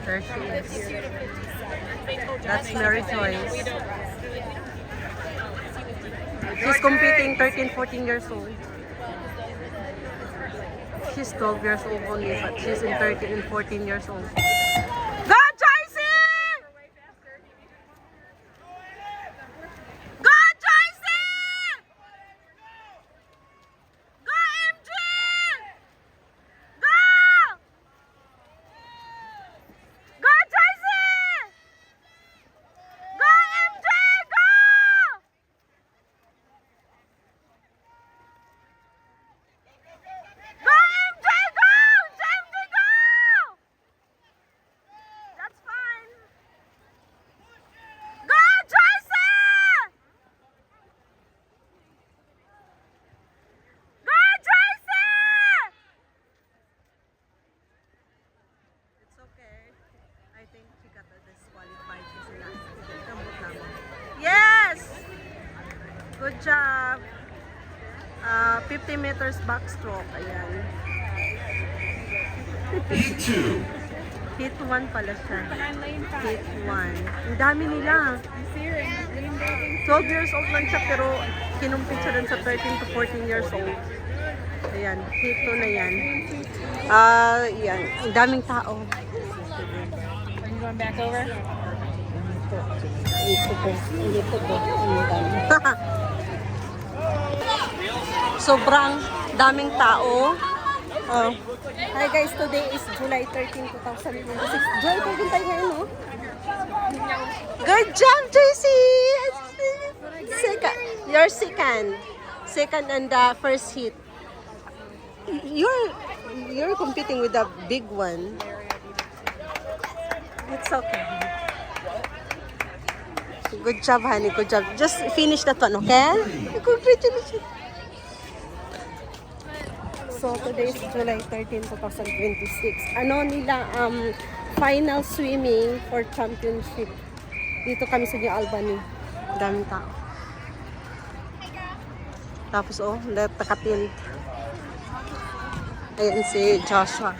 There she is. That's Mary Joyce. She's competing 13, 14 years old. She's 12 years old only, but she's in 13 and 14 years old. Go, Joyce! Go, Joyce! Go, MG! Go! Go, Joyce! Go, MJ! Go! Go, MJ! Go! MJ, go! That's fine. Go, Joyce! Go, Joyce! It's okay. I think she got disqualified. She's last. Yes! Good job. 50 meters backstroke. Ayan. Hit 1 pala siya. Hit 1. Ang dami nila. 12 years old lang siya pero kinumpit siya dun sa 13 to 14 years old. Ayan. Hit 2 na yan. Yan. Ang daming tao. Are you going back over? Sobrang daming tao. Hi guys, today is July 13, 2026. Joy, pagin tayo ngayon, no? Good job, JC! Second. You're second. Second and first hit. You're competing with the big one. It's okay. Good job, honey. Good job. Just finish that one, okay? Congratulations. So, today is July 13, 2026. Ano nila, final swimming for championship. Dito kami sa New Albany. Daming tao. Tapos, nakatin. Ayan si Joshua.